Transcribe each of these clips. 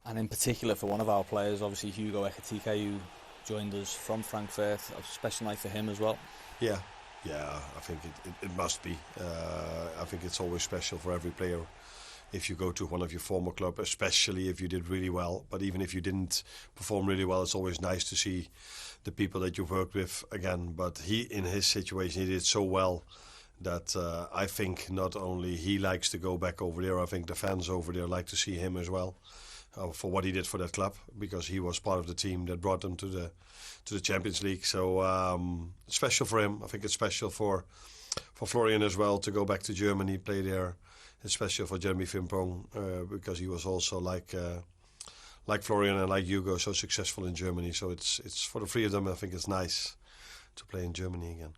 And in particular for one of our players, obviously Hugo Ekitike, who joined us from Frankfurt, a special night for him as well. Yeah, I think it must be. I think it's always special for every player if you go to one of your former club, especially if you did really well. But even if you didn't perform really well, it's always nice to see the people that you've worked with again. But he, in his situation, he did so well that I think not only he likes to go back over there, I think the fans over there like to see him as well. For what he did for that club, because he was part of the team that brought them to the Champions League. So special for him. I think it's special for Florian as well to go back to Germany, play there. It's special for Jeremy Frimpong because he was also like Florian and like Hugo, so successful in Germany. So it's for the three of them. I think it's nice to play in Germany again.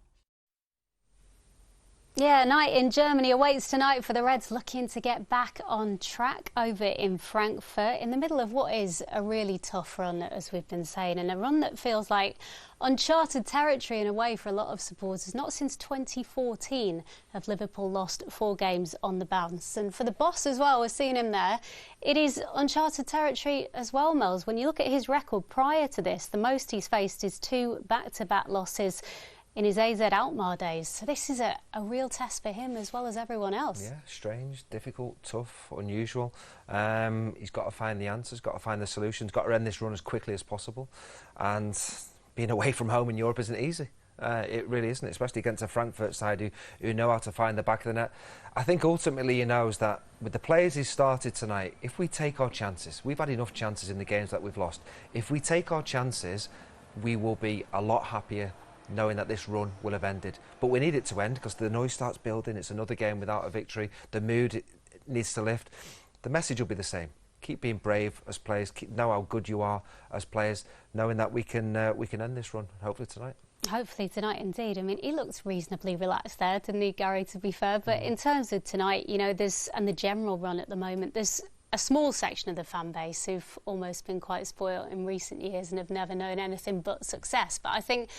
Yeah, night in Germany awaits tonight for the Reds, looking to get back on track over in Frankfurt in the middle of what is a really tough run, as we've been saying, and a run that feels like uncharted territory in a way for a lot of supporters. Not since 2014 have Liverpool lost 4 games on the bounce. And for the boss as well, we're seeing him there. It is uncharted territory as well, Mels. When you look at his record prior to this, the most he's faced is 2 back-to-back losses in his AZ Alkmaar days. So this is a real test for him as well as everyone else. Yeah, strange, difficult, tough, unusual. He's got to find the answers, got to find the solutions, got to end this run as quickly as possible. And being away from home in Europe isn't easy. It really isn't, especially against a Frankfurt side who know how to find the back of the net. I think ultimately he knows that with the players he's started tonight, if we take our chances, we've had enough chances in the games that we've lost. If we take our chances, we will be a lot happier knowing that this run will have ended. But we need it to end because the noise starts building. It's another game without a victory. The mood needs to lift. The message will be the same. Keep being brave as players. Know how good you are as players, knowing that we can end this run, hopefully tonight. Hopefully tonight, indeed. I mean, he looked reasonably relaxed there, didn't he, Gary, to be fair? But in terms of tonight, you know, and the general run at the moment, there's a small section of the fan base who've almost been quite spoiled in recent years and have never known anything but success. But I think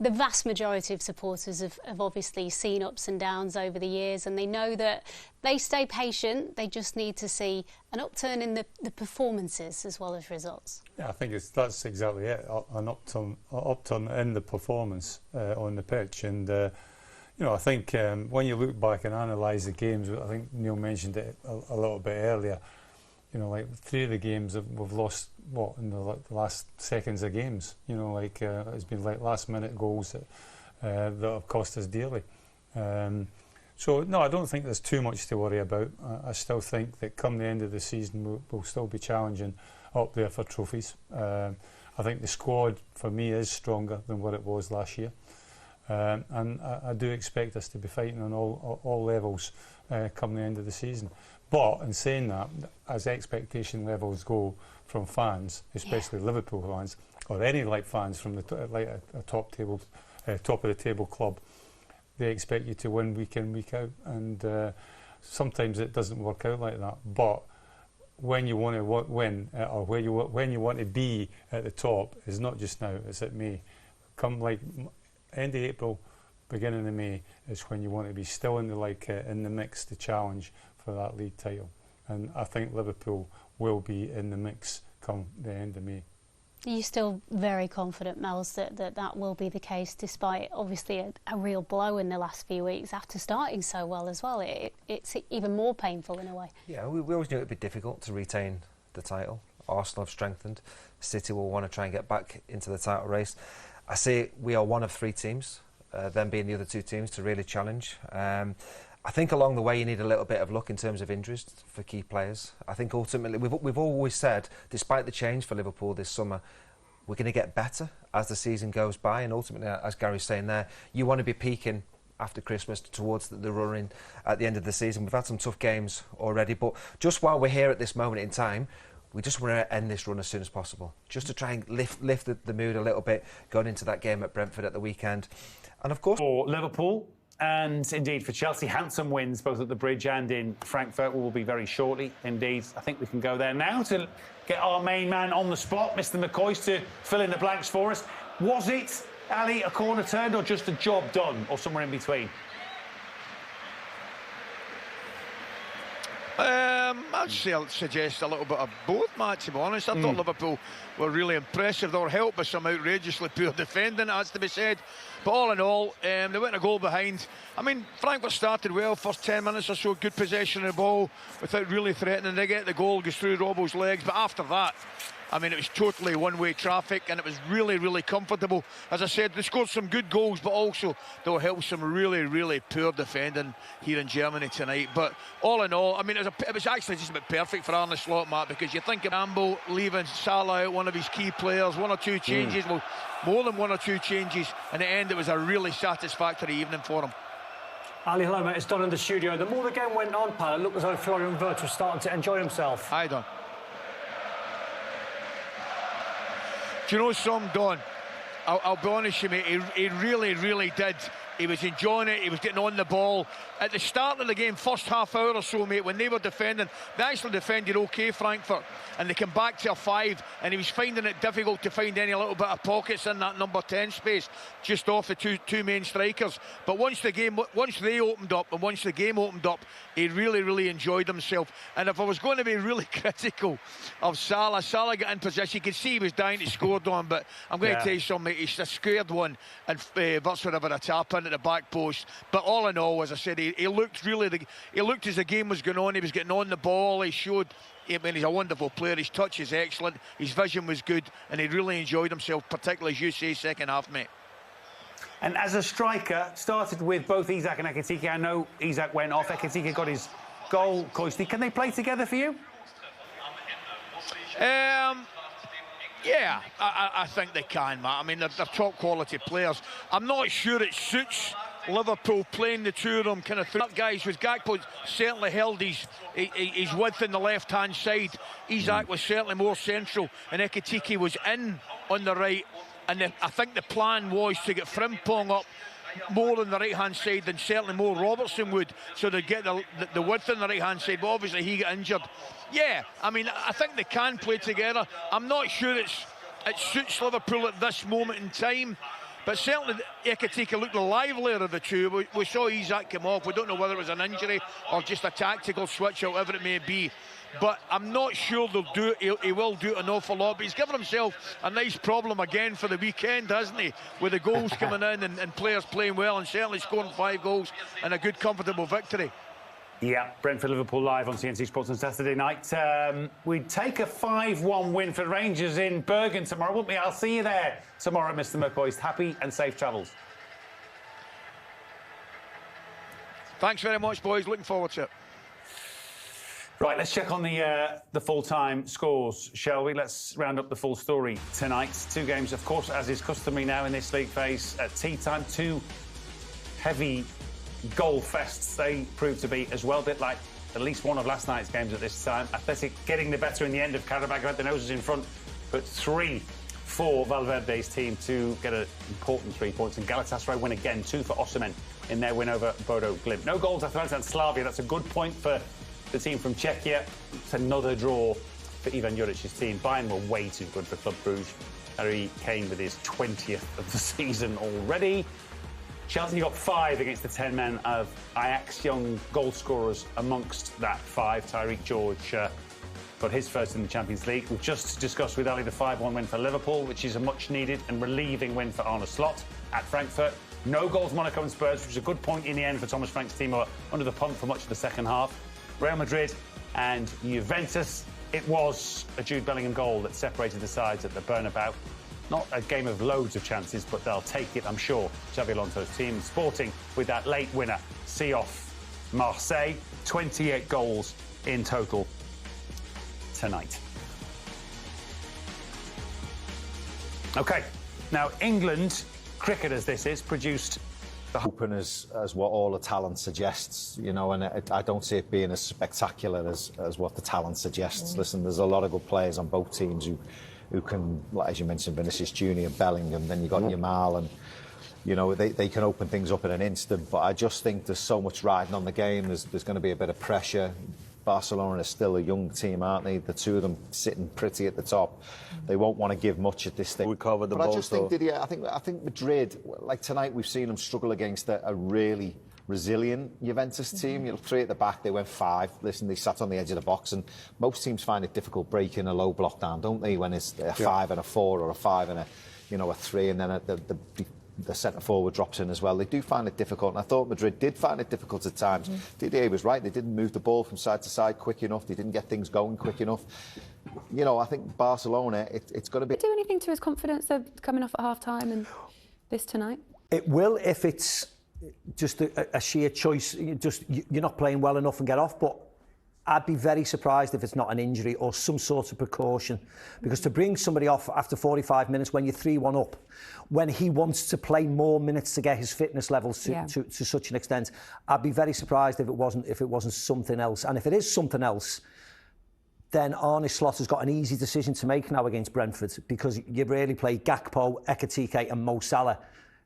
the vast majority of supporters have obviously seen ups and downs over the years, and they know that they stay patient. They just need to see an upturn in the performances as well as results. Yeah, I think that's exactly it, an upturn in the performance on the pitch. And, you know, I think when you look back and analyse the games, I think Neil mentioned it a little bit earlier, you know, like 3 of the games we've lost, in the last seconds of games. You know, like it's been like last-minute goals that have cost us dearly. So, no, I don't think there's too much to worry about. I still think that come the end of the season, we'll still be challenging up there for trophies. I think the squad, for me, is stronger than what it was last year. And I do expect us to be fighting on all levels come the end of the season. But in saying that, as expectation levels go from fans, especially Liverpool fans, or any like fans from a top of the table club, they expect you to win week in, week out, and sometimes it doesn't work out like that. But when you want to win, or when you want to be at the top, is not just now; it's at May. Come like end of April, beginning of May is when you want to be still in the mix to challenge for that league title, and I think Liverpool will be in the mix come the end of May. Are you still very confident, Mels, that will be the case, despite obviously a real blow in the last few weeks after starting so well as well? It's even more painful in a way. Yeah, we always knew it would be difficult to retain the title. Arsenal have strengthened. City will want to try and get back into the title race. I say we are one of 3 teams, them being the other 2 teams, to really challenge. I think along the way you need a little bit of luck in terms of injuries for key players. I think ultimately we've always said, despite the change for Liverpool this summer, we're going to get better as the season goes by, and ultimately, as Gary's saying there, you want to be peaking after Christmas towards the run-in at the end of the season. We've had some tough games already, but just while we're here at this moment in time, we just want to end this run as soon as possible, just to try and lift the mood a little bit going into that game at Brentford at the weekend. And of course, for Liverpool and indeed for Chelsea, handsome wins both at the Bridge and in Frankfurt will be very shortly. Indeed, I think we can go there now to get our main man on the spot, Mr. McCoy, to fill in the blanks for us. Was it, Ali, a corner turned or just a job done, or somewhere in between? I'd suggest a little bit of both, Matt, to be honest. I thought Liverpool were really impressive. They were helped by some outrageously poor defending, it has to be said. But all in all, they went a goal behind. I mean, Frankfurt started well, first 10 minutes or so, good possession of the ball without really threatening. They get the goal, goes through Robbo's legs. But after that, I mean, it was totally one-way traffic, and it was really, really comfortable. As I said, they scored some good goals, but also they were helped some really, really poor defending here in Germany tonight. But all in all, I mean, it was actually just about perfect for Arne Slot, Matt, because you think of Rambo leaving Salah out, one of his key players, one or two changes, well, more than one or two changes. In the end, it was a really satisfactory evening for him. Ali, hello, mate. It's Don in the studio. The more the game went on, pal, it looked as though Florian Wirtz was starting to enjoy himself. Hi, Don. Do you know some, Don? I'll be honest with you, mate, he really, really did. He was enjoying it, he was getting on the ball. At the start of the game, first half hour or so, mate, when they were defending, they actually defended OK, Frankfurt, and they came back to a 5, and he was finding it difficult to find any little bit of pockets in that number 10 space, just off the two main strikers. But once the game opened up, he really, really enjoyed himself. And if I was going to be really critical of Salah got in possession. You could see he was dying to score, Don, but I'm going to tell you something, mate, he's a squared one, and Wirtz would have had a tap in at the back post. But all in all, as I said, he looked as the game was going on. He was getting on the ball. He showed, I mean, he's a wonderful player. His touch is excellent. His vision was good, and he really enjoyed himself, particularly, as you say, second half, mate. And as a striker, started with both Isak and Ekitike. I know Isak went off. Ekitike got his goal. Koisty, can they play together for you? Yeah, I think they can, Matt. I mean, they're top quality players. I'm not sure it suits Liverpool playing the two of them kind of through guys. With Gakpo certainly held his width in the left-hand side. Isak was certainly more central, and Ekitike was in on the right. And I think the plan was to get Frimpong up more on the right-hand side than certainly more Robertson would, so they'd get the width on the right-hand side, but obviously he got injured. Yeah, I mean, I think they can play together. I'm not sure it suits Liverpool at this moment in time, but certainly Ekitike looked the livelier of the two. We saw Isak come off. We don't know whether it was an injury or just a tactical switch, or whatever it may be. But I'm not sure they'll do it. He will do it an awful lot. But he's given himself a nice problem again for the weekend, hasn't he? With the goals coming in and players playing well, and certainly scoring 5 goals and a good, comfortable victory. Yeah, Brentford Liverpool live on CNC Sports on Saturday night. We'd take a 5-1 win for Rangers in Bergen tomorrow, wouldn't we? I'll see you there tomorrow, Mr. McCoist. Happy and safe travels. Thanks very much, boys. Looking forward to it. Right, let's check on the full-time scores, shall we? Let's round up the full story tonight. 2 games, of course, as is customary now in this league phase at tea time. 2 heavy goal fests they proved to be as well, a bit like at least one of last night's games at this time. Athletic getting the better in the end of Karabakh, had the noses in front, but 3 for Valverde's team to get an important 3 points. And Galatasaray win again, 2 for Osimhen in their win over Bodo Glimt. No goals Atalanta and Slavia. That's a good point for the team from Czechia. It's another draw for Ivan Juric's team. Bayern were way too good for Club Brugge. Harry Kane with his 20th of the season already. Chelsea got 5 against the 10 men of Ajax. Young goal scorers amongst that 5. Tyreek George got his first in the Champions League. We've just discussed with Ali the 5-1 win for Liverpool, which is a much-needed and relieving win for Arne Slot at Frankfurt. No goals Monaco and Spurs, which is a good point in the end for Thomas Frank's team, who were under the pump for much of the second half. Real Madrid and Juventus. It was a Jude Bellingham goal that separated the sides at the Bernabeu. Not a game of loads of chances, but they'll take it, I'm sure. Xabi Alonso's team. Sporting with that late winner, see off Marseille. 28 goals in total tonight. OK, now England, cricket as this is, produced the open as what all the talent suggests, you know, and I don't see it being as spectacular as what the talent suggests. Listen, there's a lot of good players on both teams who can, like, as you mentioned, Vinicius Junior, Bellingham, then you've got Yamal, and you know they can open things up in an instant. But I just think there's so much riding on the game. There's going to be a bit of pressure. Barcelona is still a young team, aren't they? The two of them sitting pretty at the top. They won't want to give much at this stage. We covered the but ball, I just think, Didier, I think Madrid, like tonight, we've seen them struggle against a really resilient Juventus team. You know, 3 at the back, they went 5. Listen, they sat on the edge of the box, and most teams find it difficult breaking a low block down, don't they? When it's a 5 and a 4, or a 5 and a 3, and then the centre forward drops in as well. They do find it difficult, and I thought Madrid did find it difficult at times. Didier was right. They didn't move the ball from side to side quick enough. They didn't get things going quick enough. You know, I think Barcelona, it's going to be... Do anything to his confidence of coming off at half-time and this tonight? It will if it's just a sheer choice. You're not playing well enough and get off, but I'd be very surprised if it's not an injury or some sort of precaution, because to bring somebody off after 45 minutes when you're 3-1 up, when he wants to play more minutes to get his fitness levels to such an extent, I'd be very surprised if it wasn't something else. And if it is something else, then Arne Slot has got an easy decision to make now against Brentford, because you really play Gakpo, Ekitike and Mo Salah,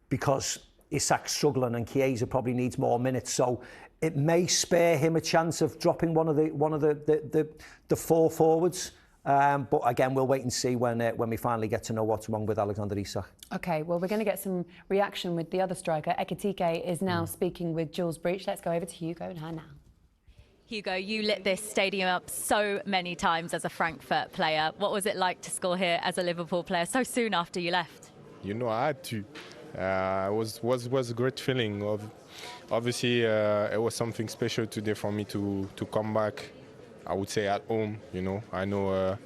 because Isak's struggling and Chiesa probably needs more minutes. So it may spare him a chance of dropping one of the 4 forwards. But again, we'll wait and see when we finally get to know what's wrong with Alexander Isak. OK, well, we're going to get some reaction with the other striker. Ekitike is now speaking with Jules Breach. Let's go over to Hugo now. Hugo, you lit this stadium up so many times as a Frankfurt player. What was it like to score here as a Liverpool player so soon after you left? You know, I had to. It was a great feeling. Obviously, it was something special today for me to come back. I would say at home. You know, I know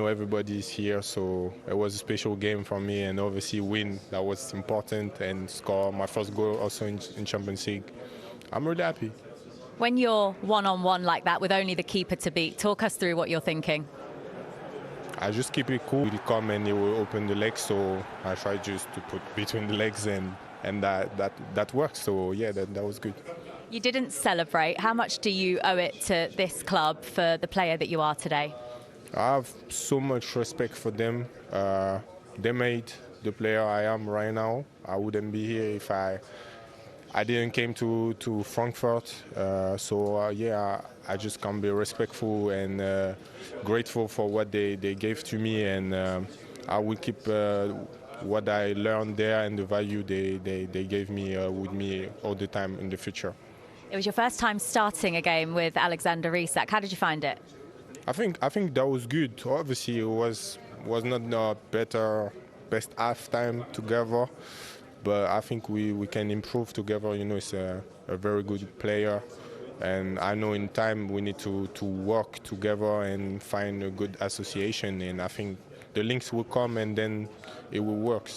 everybody's here, so it was a special game for me. And obviously, win, that was important, and score my first goal also in Champions League. I'm really happy. When you're one-on-one like that with only the keeper to beat, talk us through what you're thinking. I just keep it cool. He come and he will open the legs, so I try just to put between the legs, and that works. So yeah, that was good. You didn't celebrate. How much do you owe it to this club for the player that you are today? I have so much respect for them. They made the player I am right now. I wouldn't be here if I didn't came to Frankfurt. Yeah, I just can be respectful and grateful for what they gave to me, and I will keep what I learned there and the value they gave me with me all the time in the future. It was your first time starting a game with Alexander Isak. How did you find it? I think that was good. Obviously, it was not the best half time together, but I think we can improve together. You know, he's a very good player, and I know in time we need to work together and find a good association, and I think the links will come and then it will work.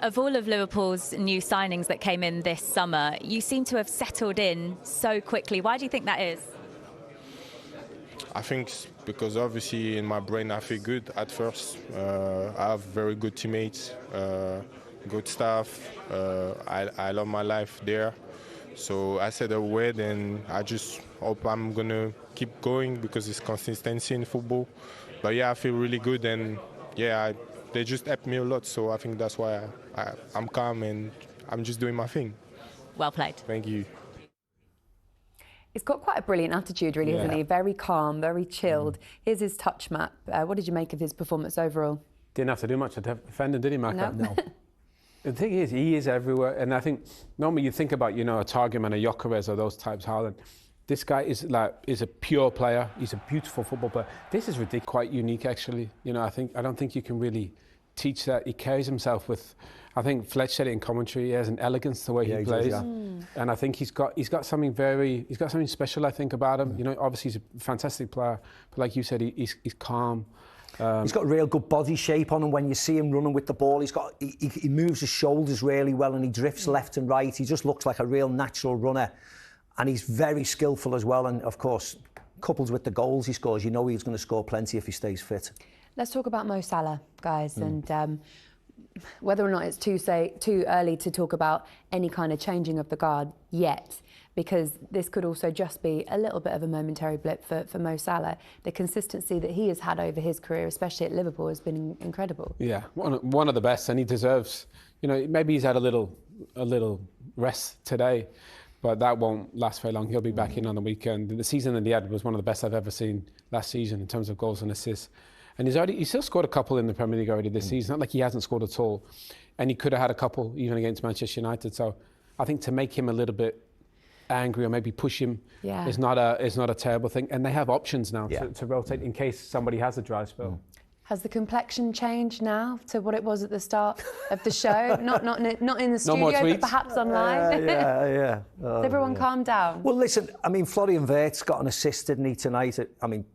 Of all of Liverpool's new signings that came in this summer, you seem to have settled in so quickly. Why do you think that is? I think because obviously in my brain I feel good at first. I have very good teammates, good staff. I love my life there. So I said a word, and I just hope I'm going to keep going because it's consistency in football. But yeah, I feel really good, and yeah, they just helped me a lot. So I think that's why I'm calm and I'm just doing my thing. Well played. Thank you. He's got quite a brilliant attitude, really, hasn't he? Very calm, very chilled. Here's his touch map. What did you make of his performance overall? Didn't have to do much to defend him, did he, Maka? No. The thing is, he is everywhere. And I think normally you think about, you know, a Targetman, a Gyökeres or those types, Haaland. This guy is a pure player. He's a beautiful football player. This is ridiculous, quite unique, actually. You know, I don't think you can really teach that. He carries himself with, I think Fletch said it in commentary, he has an elegance to the way he plays. And I think he's got something special, I think, about him. You know, obviously he's a fantastic player, but like you said, he's calm. He's got real good body shape on him. When you see him running with the ball, he moves his shoulders really well, and he drifts left and right. He just looks like a real natural runner, and he's very skillful as well. And of course, coupled with the goals he scores, you know he's going to score plenty if he stays fit. Let's talk about Mo Salah, guys, and whether or not it's too early to talk about any kind of changing of the guard yet, because this could also just be a little bit of a momentary blip for Mo Salah. The consistency that he has had over his career, especially at Liverpool, has been incredible. Yeah, one of the best, and he deserves, you know, maybe he's had a little rest today, but that won't last very long. He'll be back in on the weekend. The season in the end was one of the best I've ever seen last season in terms of goals and assists. And he's still scored a couple in the Premier League already this season. Not like he hasn't scored at all. And he could have had a couple even against Manchester United. So I think to make him a little bit angry or maybe push him is not a terrible thing. And they have options now to rotate in case somebody has a dry spell. Has the complexion changed now to what it was at the start of the show? not in the studio, but perhaps online? Has everyone calmed down? Well, listen, I mean, Florian Wirtz got an assist, didn't he, tonight? I mean,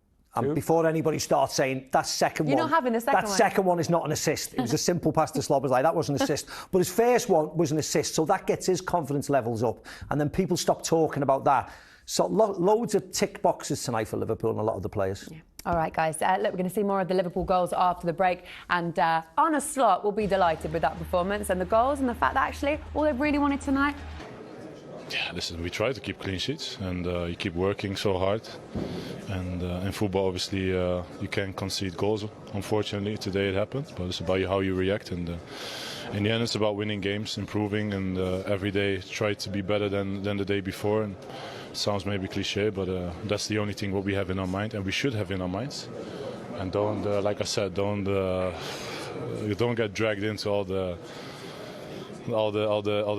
before anybody starts saying that second You're one... not having a second one. That second one is not an assist. It was a simple pass to Sloboslai. That was an assist. But his first one was an assist, so that gets his confidence levels up. And then people stop talking about that. So loads of tick boxes tonight for Liverpool and a lot of the players. Yeah. All right, guys. Look, we're going to see more of the Liverpool goals after the break. And Arne Slot will be delighted with that performance and the goals and the fact that actually all they've really wanted tonight. Yeah, listen, we try to keep clean sheets and you keep working so hard. And in football, obviously, you can concede goals. Unfortunately, today it happened. But it's about how you react. And in the end, it's about winning games, improving, and every day try to be better than the day before. And sounds maybe cliche, but that's the only thing what we have in our mind, and we should have in our minds. And don't, like I said, don't get dragged into all the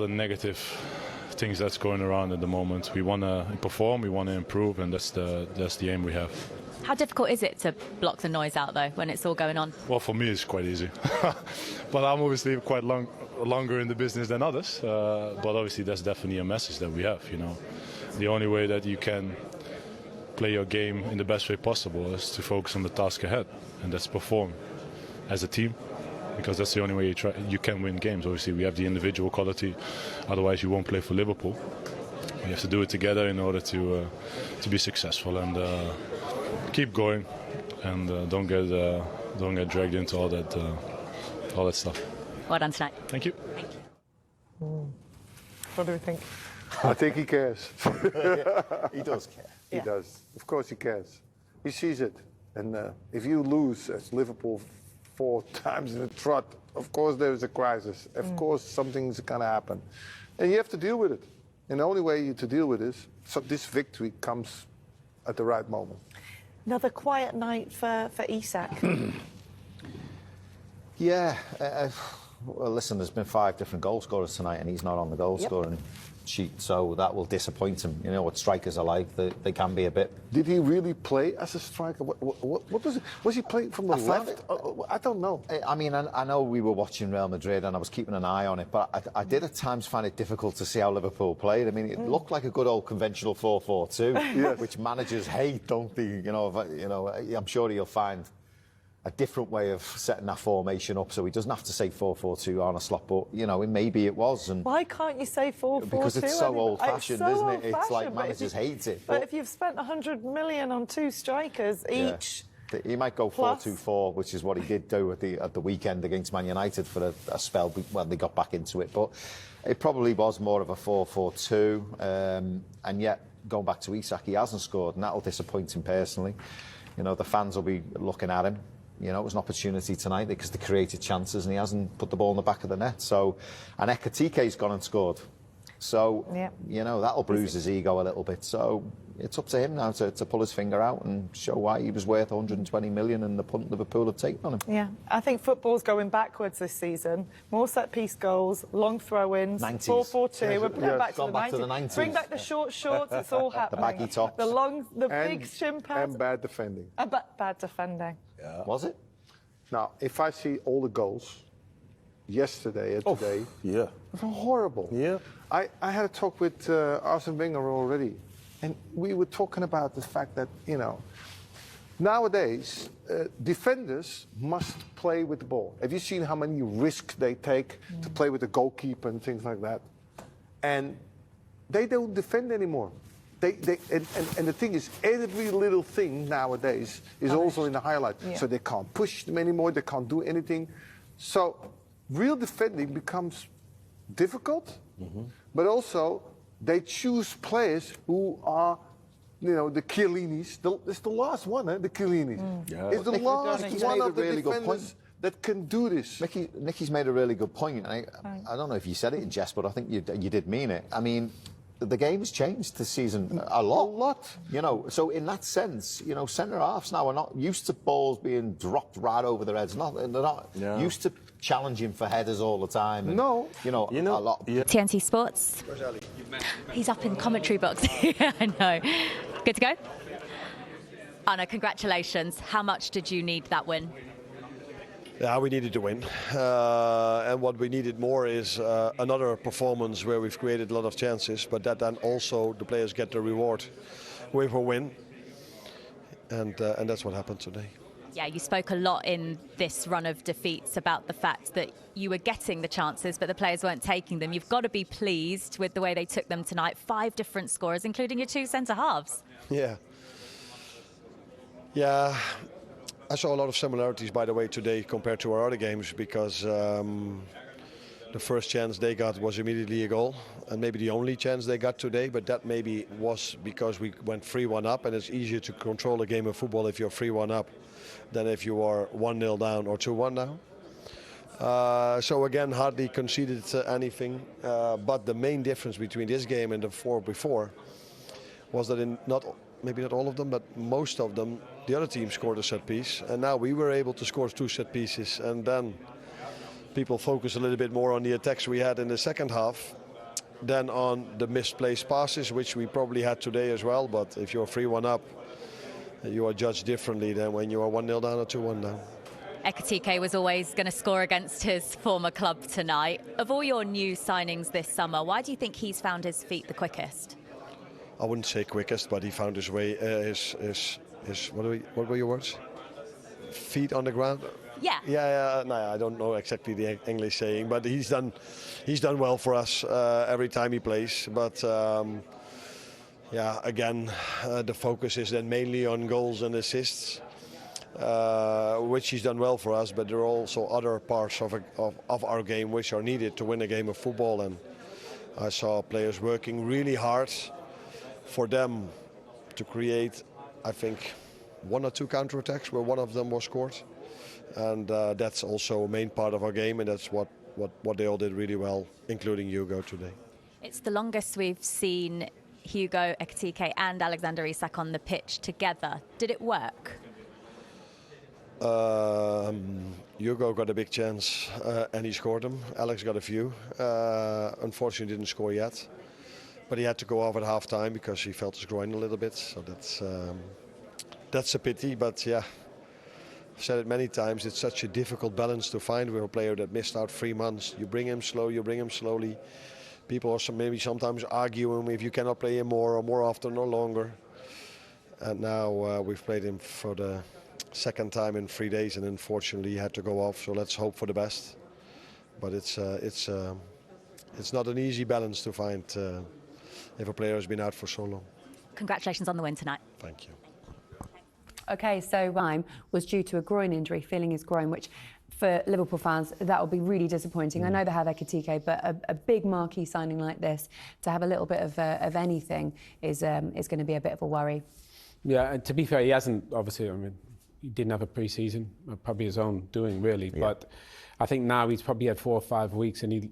negative things that's going around at the moment. We want to perform, we want to improve, and that's the aim we have. How difficult is it to block the noise out though when it's all going on? Well, for me it's quite easy, but I'm obviously quite longer in the business than others. But obviously that's definitely a message that we have. You know, the only way that you can play your game in the best way possible is to focus on the task ahead, and that's perform as a team. Because that's the only way you can win games. Obviously, we have the individual quality. Otherwise, you won't play for Liverpool. We have to do it together in order to be successful and keep going, and don't get dragged into all that stuff. Well done tonight. Thank you. What do we think? I think he cares. He does care. He does. Of course, he cares. He sees it, and if you lose as Liverpool 4 times in a trot, of course there is a crisis. Of course something's going to happen. And you have to deal with it. And the only way to deal with it is, so this victory comes at the right moment. Another quiet night for Isak. Yeah. Well, listen, there's been 5 different goal scorers tonight and he's not on the goal scoring sheet, so that will disappoint him. You know what strikers are like, they can be a bit... Did he really play as a striker? What was it? Was he playing from the left? I don't know. I mean, I know we were watching Real Madrid and I was keeping an eye on it, but I did at times find it difficult to see how Liverpool played. I mean, it looked like a good old conventional 4-4-2, which managers hate, don't they? You know, I'm sure he'll find a different way of setting that formation up, so he doesn't have to say 4-4-2 on a slot, but you know, maybe it was. And why can't you say 4-4-2? Because it's so old-fashioned, isn't it? It's like managers hate it. But if you've spent 100 million on 2 strikers each, he might go 4-2-4, which is what he did do at the weekend against Man United for a spell when they got back into it. But it probably was more of a 4-4-2, and yet going back to Isak, he hasn't scored, and that'll disappoint him personally. You know, the fans will be looking at him. You know, it was an opportunity tonight because they created chances and he hasn't put the ball in the back of the net. So, and Ekatike's gone and scored. So, you know, that'll bruise his ego a little bit. So it's up to him now to pull his finger out and show why he was worth 120 million and the punt Liverpool have taken on him. Yeah, I think football's going backwards this season. More set-piece goals, long throw-ins, 4-4-2. We're going back to the 90s. Bring back the short shorts, it's all happening. The baggy tops. The big shin pads. And bad defending. Bad defending. Yeah. Was it? Now, if I see all the goals yesterday and today, it was horrible. Yeah. I had a talk with Arsene Wenger already, and we were talking about the fact that, you know, nowadays, defenders must play with the ball. Have you seen how many risks they take to play with the goalkeeper and things like that? And they don't defend anymore. And the thing is, every little thing nowadays is also in the highlight. Yeah. So they can't push them anymore, they can't do anything. So real defending becomes difficult, but also they choose players who are, you know, the Chiellinis. It's the last one, the Chiellinis. It's the last one of the defenders that can do this. Nicky's made a really good point. I don't know if you said it in jest, but I think you did mean it. I mean, the game's changed this season a lot. You know, so in that sense, you know, centre halves now are not used to balls being dropped right over their heads. They're not used to challenging for headers all the time. And, you know, a lot. TNT Sports. He's up in the commentary box. Yeah, I know. Good to go? Anna, congratulations. How much did you need that win? Yeah, we needed to win. And what we needed more is another performance where we've created a lot of chances, but that then also the players get the reward with a win. And that's what happened today. Yeah, you spoke a lot in this run of defeats about the fact that you were getting the chances, but the players weren't taking them. You've got to be pleased with the way they took them tonight. 5 different scorers, including your 2 centre-halves. Yeah. Yeah. I saw a lot of similarities, by the way, today compared to our other games, because the first chance they got was immediately a goal, and maybe the only chance they got today, but that maybe was because we went 3-1 up, and it's easier to control a game of football if you're 3-1 up than if you are 1-0 down or 2-1 down. So again, hardly conceded anything, but the main difference between this game and the 4 before was that maybe not all of them, but most of them, the other team scored a set piece, and now we were able to score 2 set pieces, and then people focus a little bit more on the attacks we had in the second half than on the misplaced passes, which we probably had today as well. But if you're 3-1 up, you are judged differently than when you are 1-0 down or 2-1 down. Ekitike was always going to score against his former club tonight. Of all your new signings this summer, why do you think he's found his feet the quickest? I wouldn't say quickest, but he found his way, what were your words? Feet on the ground? Yeah. Yeah, no, I don't know exactly the English saying, but he's done well for us every time he plays. But yeah, again, the focus is then mainly on goals and assists, which he's done well for us. But there are also other parts of our game which are needed to win a game of football. And I saw players working really hard for them to create, I think, 1 or 2 counterattacks where one of them was scored. And that's also a main part of our game, and that's what they all did really well, including Hugo today. It's the longest we've seen Hugo Ekitike and Alexander Isak on the pitch together. Did it work? Hugo got a big chance and he scored them. Alex got a few. Unfortunately didn't score yet. But he had to go off at half-time because he felt his groin a little bit. So that's a pity, but yeah. I've said it many times, it's such a difficult balance to find with a player that missed out 3 months. You bring him slow, you bring him slowly. People also maybe sometimes argue him if you cannot play him more or more often or longer. And now we've played him for the 2nd time in 3 days, and unfortunately he had to go off, so let's hope for the best. But it's not an easy balance to find if a player has been out for so long. Congratulations on the win tonight. Thank you. OK, so Rhyme was due to a groin injury, feeling his groin, which for Liverpool fans, that will be really disappointing. I know they have Ekitike, but a big marquee signing like this, to have a little bit of anything is going to be a bit of a worry. Yeah, and to be fair, he hasn't, obviously, I mean, he didn't have a pre-season, probably his own doing, really. Yeah. But I think now he's probably had 4 or 5 weeks, and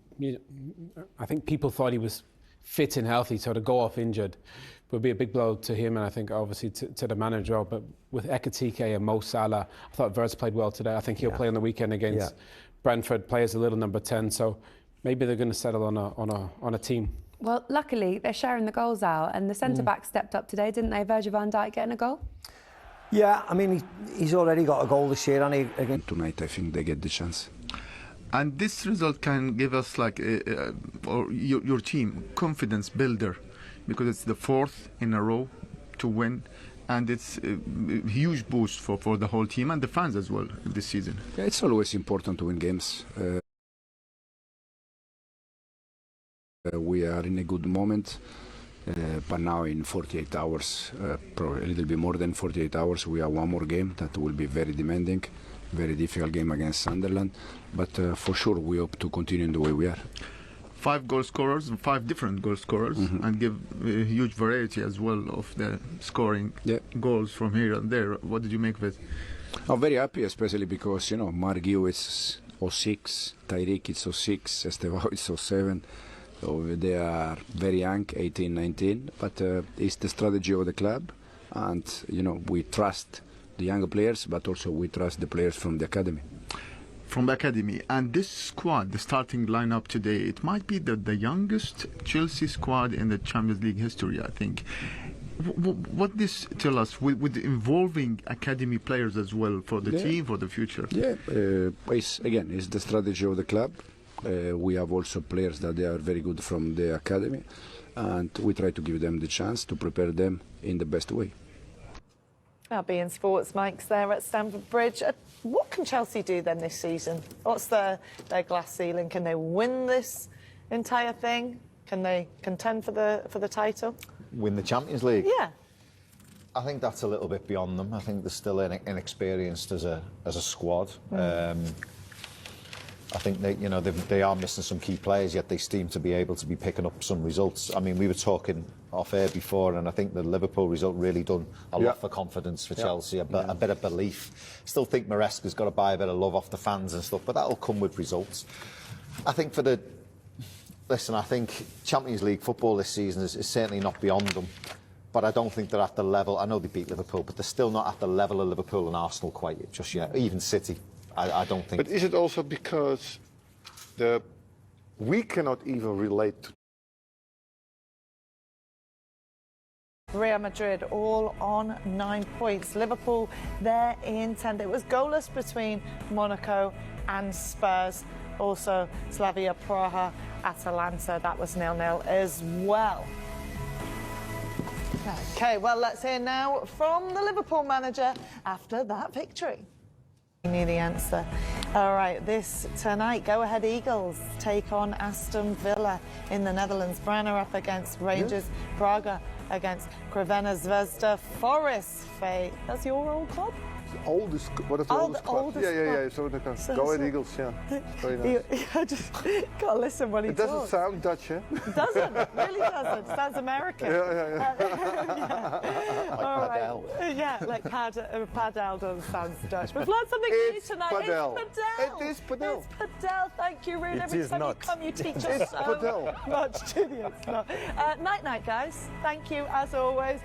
I think people thought he was fit and healthy, so to go off injured would be a big blow to him, and I think obviously to the manager. But with Ekitike and Mo Salah, I thought Verts played well today. I think he'll play on the weekend against Brentford, play as a little number 10, so maybe they're going to settle on a team. Well, luckily they're sharing the goals out, and the centre-back stepped up today, didn't they? Virgil van Dijk getting a goal? Yeah, I mean, he's already got a goal this year, and again tonight I think they get the chance. And this result can give us, like, or your team, confidence builder, because it's the 4th in a row to win, and it's a huge boost for the whole team and the fans as well this season. Yeah, it's always important to win games. We are in a good moment, but now in 48 hours, probably a little bit more than 48 hours, we have 1 more game that will be very demanding. Very difficult game against Sunderland, but for sure we hope to continue in the way we are. 5 goal scorers, 5 different goal scorers, and give a huge variety as well of the scoring goals from here and there. What did you make of it? I'm very happy, especially because, you know, Marguerite is 06, Tyreek is 06, Estevao is 07. So they are very young, 18, 19, but it's the strategy of the club, and we trust the younger players, but also we trust the players from the academy. From the academy. And this squad, the starting lineup today, it might be the youngest Chelsea squad in the Champions League history, I think. What this tell us with involving academy players as well for the team, for the future? Yeah, it's the strategy of the club. We have also players that they are very good from the academy, and we try to give them the chance to prepare them in the best way. Now, being sports Mike's there at Stamford Bridge. What can Chelsea do then this season? What's their glass ceiling? Can they win this entire thing? Can they contend for the title? Win the Champions League? Yeah. I think that's a little bit beyond them. I think they're still inexperienced as a squad. I think they are missing some key players, yet they seem to be able to be picking up some results. I mean, we were talking off air before, and I think the Liverpool result really done a lot for confidence for Chelsea, a bit of belief. Still think Maresca's got to buy a bit of love off the fans and stuff, but that'll come with results. I think I think Champions League football this season is certainly not beyond them, but I don't think they're at the level. I know they beat Liverpool, but they're still not at the level of Liverpool and Arsenal quite just yet, even City. I don't think. But is it also because we cannot even relate to Real Madrid all on 9 points. Liverpool, they're in 10th. It was goalless between Monaco and Spurs. Also, Slavia Praha, Atalanta, that was 0-0 as well. OK, well, let's hear now from the Liverpool manager after that victory. You knew the answer. All right, this tonight, Go Ahead Eagles take on Aston Villa in the Netherlands. Branner up against Rangers. Braga against Crvena Zvezda. Forest, Faye, that's your old club? Oldest, what is the oldest club? Yeah. So Go Ahead Eagles, yeah. Very nice. I just got to listen when he talks. It doesn't sound Dutch, eh? It doesn't, it really doesn't. It sounds American. Yeah. Like Padel. Yeah, like Padel doesn't sound Dutch. We've learned something new tonight. Padel. It's Padel. It is Padel. It's Padel. Thank you, Ruud. Every time you come, you teach us so Padel. much, do you? Night, guys. Thank you, as always.